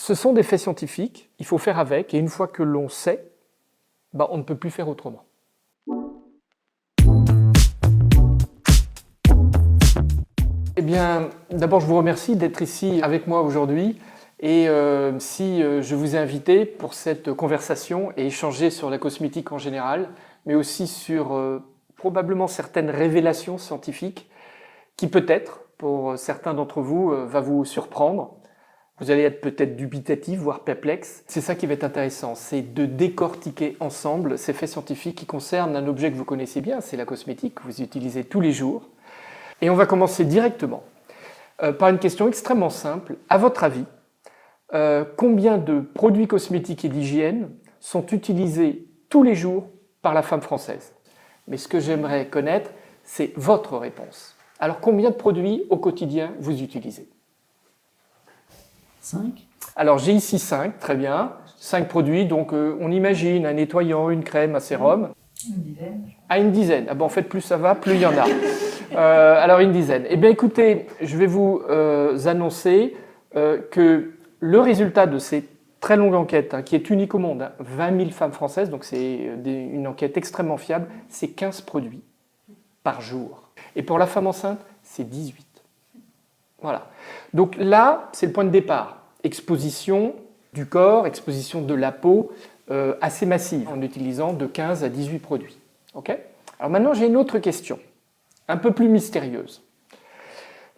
Ce sont des faits scientifiques, il faut faire avec, et une fois que l'on sait, on ne peut plus faire autrement. Eh bien, d'abord, je vous remercie d'être ici avec moi aujourd'hui. Et si je vous ai invité pour cette conversation et échanger sur la cosmétique en général, mais aussi sur probablement certaines révélations scientifiques qui peut-être, pour certains d'entre vous, va vous surprendre. Vous allez être peut-être dubitatif, voire perplexe. C'est ça qui va être intéressant, c'est de décortiquer ensemble ces faits scientifiques qui concernent un objet que vous connaissez bien, c'est la cosmétique, que vous utilisez tous les jours. Et on va commencer directement par une question extrêmement simple. À votre avis, combien de produits cosmétiques et d'hygiène sont utilisés tous les jours par la femme française? Mais ce que j'aimerais connaître, c'est votre réponse. Alors, combien de produits au quotidien vous utilisez? 5. Alors, j'ai ici 5, très bien. 5 produits, donc on imagine un nettoyant, une crème, un sérum. Une dizaine. À une dizaine. Ah bon, en fait, plus ça va, plus il y en a. Alors, une dizaine. Eh bien, écoutez, je vais vous annoncer que le résultat de cette très longue enquête, qui est unique au monde, 20 000 femmes françaises, donc c'est une enquête extrêmement fiable, c'est 15 produits par jour. Et pour la femme enceinte, c'est 18. Voilà. Donc là, c'est le point de départ. Exposition du corps, exposition de la peau assez massive, en utilisant de 15 à 18 produits. Okay ? Alors maintenant, j'ai une autre question, un peu plus mystérieuse.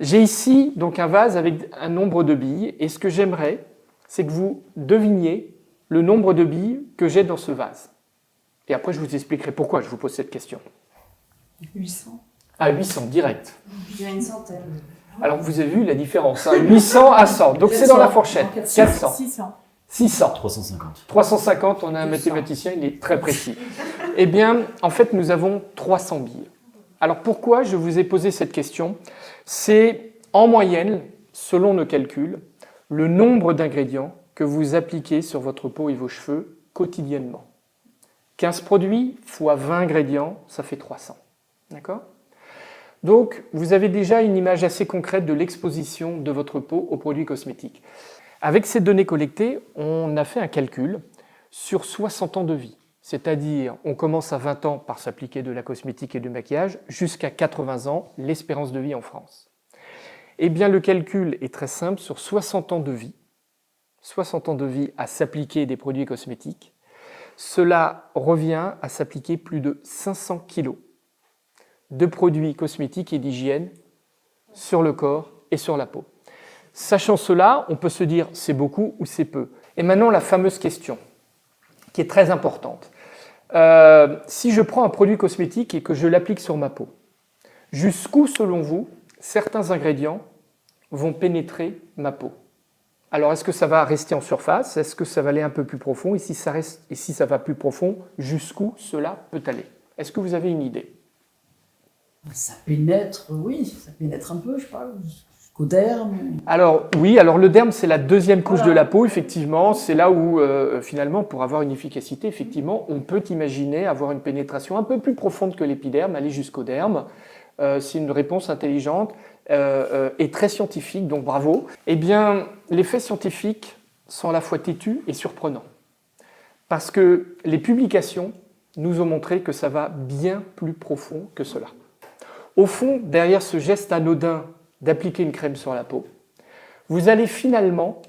J'ai ici donc un vase avec un nombre de billes, et ce que j'aimerais, c'est que vous deviniez le nombre de billes que j'ai dans ce vase. Et après, je vous expliquerai pourquoi je vous pose cette question. 800. Ah, 800, direct. Je dirais une centaine. Alors, vous avez vu la différence, 800 à 100. Donc, c'est dans la fourchette. 400. 600. 600. 350. 350, on a un mathématicien, il est très précis. Eh bien, en fait, nous avons 300 billes. Alors, pourquoi je vous ai posé cette question? C'est, en moyenne, selon nos calculs, le nombre d'ingrédients que vous appliquez sur votre peau et vos cheveux quotidiennement. 15 produits fois 20 ingrédients, ça fait 300. D'accord ? Donc, vous avez déjà une image assez concrète de l'exposition de votre peau aux produits cosmétiques. Avec ces données collectées, on a fait un calcul sur 60 ans de vie. C'est-à-dire, on commence à 20 ans par s'appliquer de la cosmétique et du maquillage, jusqu'à 80 ans, l'espérance de vie en France. Eh bien, le calcul est très simple, sur 60 ans de vie à s'appliquer des produits cosmétiques, cela revient à s'appliquer plus de 500 kilos de produits cosmétiques et d'hygiène sur le corps et sur la peau. Sachant cela, on peut se dire c'est beaucoup ou c'est peu. Et maintenant, la fameuse question, qui est très importante. Si je prends un produit cosmétique et que je l'applique sur ma peau, jusqu'où, selon vous, certains ingrédients vont pénétrer ma peau? Alors, est-ce que ça va rester en surface? Est-ce que ça va aller un peu plus profond? Et si ça va plus profond, jusqu'où cela peut aller? Est-ce que vous avez une idée? Ça pénètre, oui, ça pénètre un peu, je sais pas, jusqu'au derme. Alors oui, alors le derme c'est la deuxième couche de la peau, effectivement, c'est là où finalement pour avoir une efficacité, effectivement, on peut imaginer avoir une pénétration un peu plus profonde que l'épiderme, aller jusqu'au derme. C'est une réponse intelligente et très scientifique, donc bravo. Eh bien, les faits scientifiques sont à la fois têtus et surprenants, parce que les publications nous ont montré que ça va bien plus profond que cela. Au fond, derrière ce geste anodin d'appliquer une crème sur la peau, vous allez finalement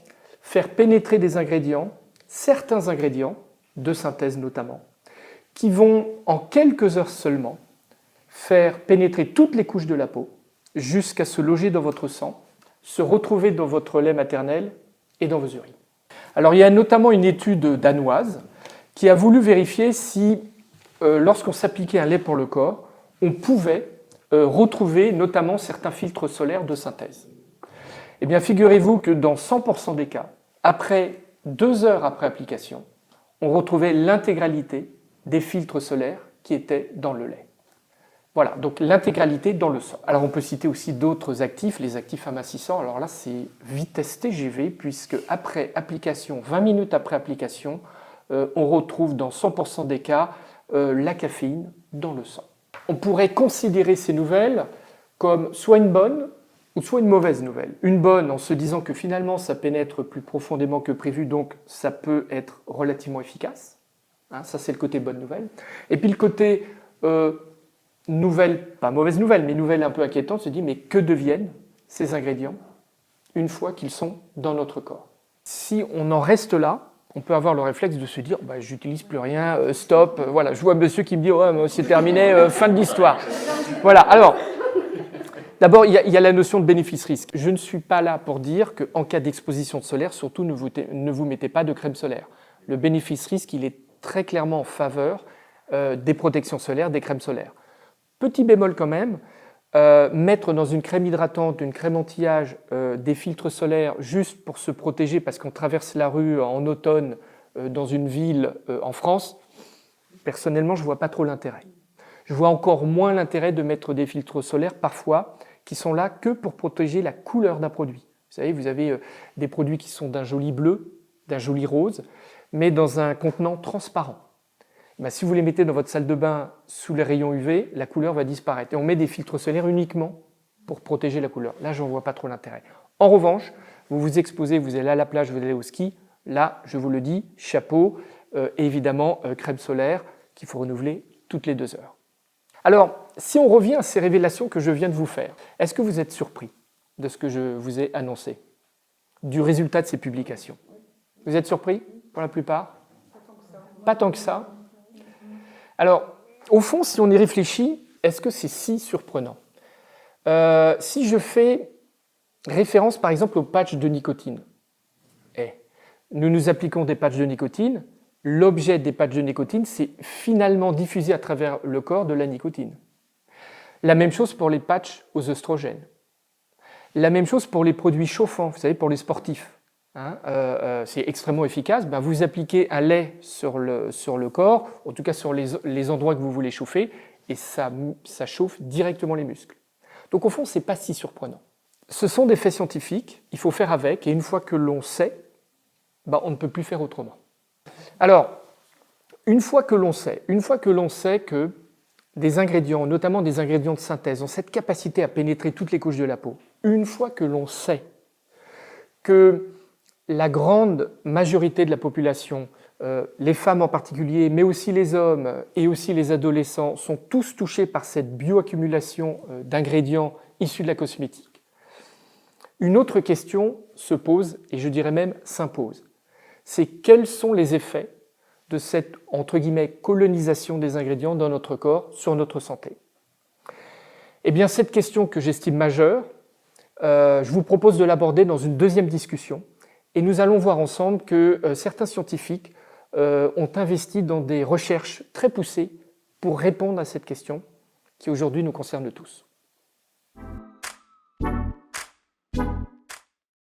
faire pénétrer des ingrédients, certains ingrédients, de synthèse notamment, qui vont en quelques heures seulement faire pénétrer toutes les couches de la peau jusqu'à se loger dans votre sang, se retrouver dans votre lait maternel et dans vos urines. Alors il y a notamment une étude danoise qui a voulu vérifier si, lorsqu'on s'appliquait un lait pour le corps, on pouvait retrouver notamment certains filtres solaires de synthèse. Eh bien, figurez-vous que dans 100% des cas, après 2 heures après application, on retrouvait l'intégralité des filtres solaires qui étaient dans le lait. Voilà, donc l'intégralité dans le sang. Alors on peut citer aussi d'autres actifs, les actifs amincissants. Alors là, c'est vitesse TGV, puisque après application, 20 minutes après application, on retrouve dans 100% des cas la caféine dans le sang. On pourrait considérer ces nouvelles comme soit une bonne, ou soit une mauvaise nouvelle. Une bonne en se disant que finalement ça pénètre plus profondément que prévu, donc ça peut être relativement efficace. Hein, ça c'est le côté bonne nouvelle. Et puis le côté nouvelle, pas mauvaise nouvelle, mais nouvelle un peu inquiétante, se dit mais que deviennent ces ingrédients une fois qu'ils sont dans notre corps? Si on en reste là, on peut avoir le réflexe de se dire bah, j'utilise plus rien, stop, voilà. Je vois monsieur qui me dit oh, c'est terminé, fin de l'histoire. Voilà, alors, d'abord il y a la notion de bénéfice-risque. Je ne suis pas là pour dire qu'en cas d'exposition solaire, surtout ne vous mettez pas de crème solaire. Le bénéfice-risque, il est très clairement en faveur des protections solaires, des crèmes solaires. Petit bémol quand même, mettre dans une crème hydratante, une crème anti-âge, des filtres solaires juste pour se protéger parce qu'on traverse la rue en automne dans une ville en France, personnellement, je ne vois pas trop l'intérêt. Je vois encore moins l'intérêt de mettre des filtres solaires parfois qui sont là que pour protéger la couleur d'un produit. Vous savez, vous avez des produits qui sont d'un joli bleu, d'un joli rose, mais dans un contenant transparent. Ben, si vous les mettez dans votre salle de bain sous les rayons UV, la couleur va disparaître. Et on met des filtres solaires uniquement pour protéger la couleur. Là, je n'en vois pas trop l'intérêt. En revanche, vous vous exposez, vous allez à la plage, vous allez au ski. Là, je vous le dis, chapeau, et évidemment, crème solaire qu'il faut renouveler toutes les 2 heures. Alors, si on revient à ces révélations que je viens de vous faire, est-ce que vous êtes surpris de ce que je vous ai annoncé, du résultat de ces publications? Vous êtes surpris pour la plupart? Pas tant que ça. Alors, au fond, si on y réfléchit, est-ce que c'est si surprenant? Si je fais référence par exemple aux patchs de nicotine, nous nous appliquons des patchs de nicotine, l'objet des patchs de nicotine, c'est finalement diffuser à travers le corps de la nicotine. La même chose pour les patchs aux œstrogènes. La même chose pour les produits chauffants, vous savez, pour les sportifs. Hein, c'est extrêmement efficace. Ben, vous appliquez un lait sur le corps, en tout cas sur les endroits que vous voulez chauffer, et ça chauffe directement les muscles. Donc au fond, ce n'est pas si surprenant. Ce sont des faits scientifiques, il faut faire avec, et une fois que l'on sait, ben, on ne peut plus faire autrement. Alors, une fois que l'on sait que des ingrédients, notamment des ingrédients de synthèse, ont cette capacité à pénétrer toutes les couches de la peau, une fois que l'on sait que la grande majorité de la population, les femmes en particulier, mais aussi les hommes et aussi les adolescents, sont tous touchés par cette bioaccumulation d'ingrédients issus de la cosmétique. Une autre question se pose, et je dirais même s'impose, c'est quels sont les effets de cette, entre guillemets, colonisation des ingrédients dans notre corps sur notre santé? Eh bien, cette question que j'estime majeure, je vous propose de l'aborder dans une deuxième discussion. Et nous allons voir ensemble que certains scientifiques ont investi dans des recherches très poussées pour répondre à cette question qui aujourd'hui nous concerne tous.